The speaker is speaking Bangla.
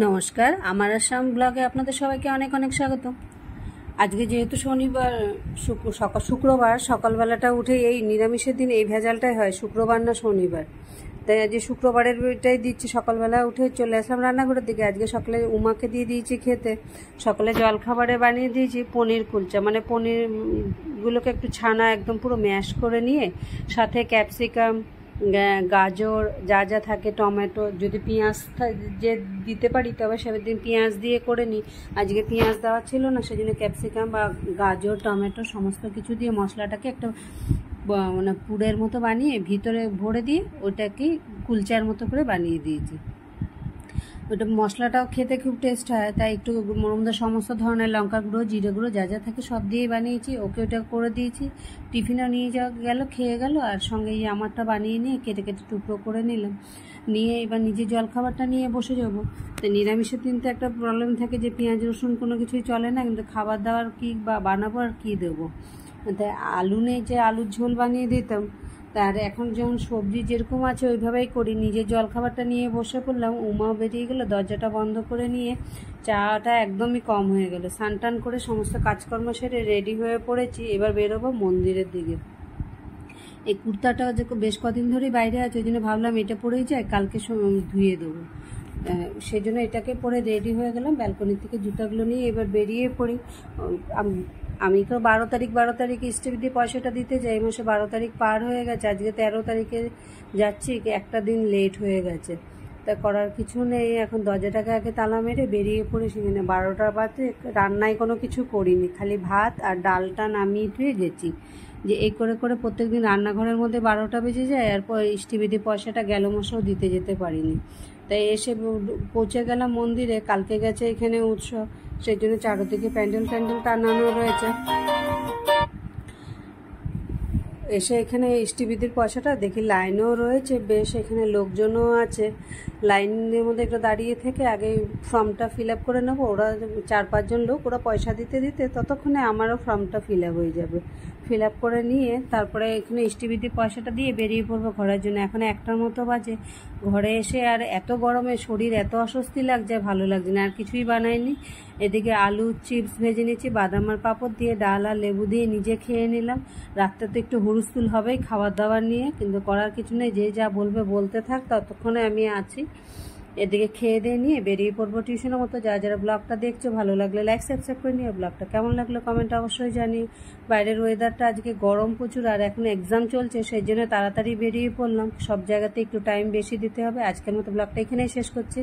নমস্কার, আমার আসাম ব্লগে আপনাদের সবাইকে অনেক অনেক স্বাগত। আজকে যেহেতু শনিবার, শুক্রবার সকালবেলাটা উঠে এই নিরামিষের দিন এই ভেজালটাই হয়, শুক্রবার না শনিবার। তাই আজকে শুক্রবারের এটাই দিচ্ছি। সকালবেলা উঠে চলে আসলাম রান্নাঘরের দিকে। আজকে সকালে উমাকে দিয়ে দিয়েছি খেতে। সকালে জলখাবারে বানিয়ে দিয়েছি পনির কুলচা, মানে পনিরগুলোকে একটু ছানা একদম পুরো ম্যাশ করে নিয়ে সাথে ক্যাপসিকাম, গাজর, যা যা থাকে, টমেটো, যদি পেঁয়াজ যে দিতে পারি তবে সেদিন পেঁয়াজ দিয়ে করে নিই। আজকে পেঁয়াজ দেওয়া ছিল না, সেজন্য ক্যাপসিকাম বা গাজর, টমেটো সমস্ত কিছু দিয়ে মশলাটাকে একটা মানে পুরের মতো বানিয়ে ভিতরে ভরে দিয়ে ওটাকে কুলচার মতো করে বানিয়ে দিয়েছি। ওটা মশলাটাও খেতে খুব টেস্ট হয়, তাই একটু মধ্যে সমস্ত ধরনের লঙ্কা গুঁড়ো, জিরে গুঁড়ো যা যা থাকে সব দিয়েই বানিয়েছি। ওকে ওটা করে দিয়েছি, টিফিনেও নিয়ে যাওয়া গেল, খেয়ে গেল। আর সঙ্গে এই আমারটা বানিয়ে নিয়ে কেটে কেটে টুকরো করে নিলাম, নিয়ে এবার নিজে জলখাবারটা নিয়ে বসে যাবো। তো নিরামিষের দিন তো একটা প্রবলেম থাকে যে পেঁয়াজ রসুন কোনো কিছুই চলে না, কিন্তু খাবার দাবার কী বা বানাবো আর কী দেবো। তাই আলু নেই যে আলুর ঝোল বানিয়ে দিতাম। তার এখন যেমন সবজি যেরকম আছে ওইভাবেই করি। নিজের জলখাবারটা নিয়ে বসে পড়লাম, উমাও বেরিয়ে গেলো, দরজাটা বন্ধ করে নিয়ে চাটা একদমই কম হয়ে গেল। স্নান টান করে সমস্ত কাজকর্ম সেরে রেডি হয়ে পড়েছি, এবার বেরোবো মন্দিরের দিকে। এই কুর্তাটা যে বেশ কদিন ধরেই বাইরে আছে, ওই জন্য ভাবলাম এটা পরেই যায়, কালকে ধুয়ে দেবো। সেই জন্য এটাকে পরে রেডি হয়ে গেলাম। ব্যালকনি থেকে জুতাগুলো নিয়ে এবার বেরিয়ে পড়ি। আমি তো 12 তারিখ স্টেপ দিয়ে পয়সাটা দিতে যাই, এই মাসে 12 তারিখ পার হয়ে গেছে, আজকে 13 তারিখে যাচ্ছি, একটা দিন লেট হয়ে গেছে। তা করার কিছু নেই, এখন দরজাটাকে আগে তালা মেরে বেরিয়ে পড়ি। সেখানে 12টা বাজে, রান্নায় কোনো কিছু করিনি, খালি ভাত আর ডালটা নামিয়ে ধুয়ে গেছি। যে এই করে করে প্রত্যেকদিন রান্নাঘরের মধ্যে 12টা বেজে যায়, আর স্টিভিতে পয়সাটা গেল মাসেও দিতে যেতে পারিনি। তাই এসে পৌঁছে গেলাম মন্দিরে। কালকে গেছে এখানে উৎসব, সেই জন্য চারদিকে প্যান্ডেল টানানো রয়েছে। এসে এখানে স্টিভিদের পয়সাটা দেখি লাইনও রয়েছে বেশ, এখানে লোকজনও আছে। লাইনের মধ্যে একটু দাঁড়িয়ে থেকে আগে ফর্মটা ফিল আপ করে নেবো। ওরা 4-5 জন লোক, ওরা পয়সা দিতে দিতে ততক্ষণে আমারও ফর্মটা ফিল আপ হয়ে যাবে। ফিল আপ করে নিয়ে তারপরে এখানে স্টিভিদের পয়সাটা দিয়ে বেরিয়ে পড়বো ঘরের জন্য। এখন 1টার মতো বাজে। ঘরে এসে আর এত গরমে শরীর এত অস্বস্তি লাগছে, ভালো লাগছে না, আর কিছুই বানাইনি। এদিকে আলু চিপস ভেজে নিয়েছি, বাদাম আর পাঁপড় দিয়ে, ডাল আর লেবু দিয়ে নিজে খেয়ে নিলাম। রাত্রে তো একটু হুলস্থুল হবেই খাবার দাবার নিয়ে, কিন্তু করার কিছু নেই, যে যা বলবে বলতে থাক, ততক্ষণে আমি আছি। এদিকে খেয়ে দিয়ে নিয়ে বেরিয়ে পড়বো টিউশনের মতো। যারা ব্লগটা দেখছো, ভালো লাগলে লাইক সাবস্ক্রাইব করে নিও। ব্লগটা কেমন লাগলো কমেন্ট অবশ্যই জানিও। বাইরের ওয়েদারটা আজকে গরম প্রচুর, আর এখন এক্সাম চলছে, সেই জন্য তাড়াতাড়ি বেরিয়ে পড়লাম। সব জায়গাতে একটু টাইম বেশি দিতে হবে। আজকের মতো ব্লগটা এখানেই শেষ করছি।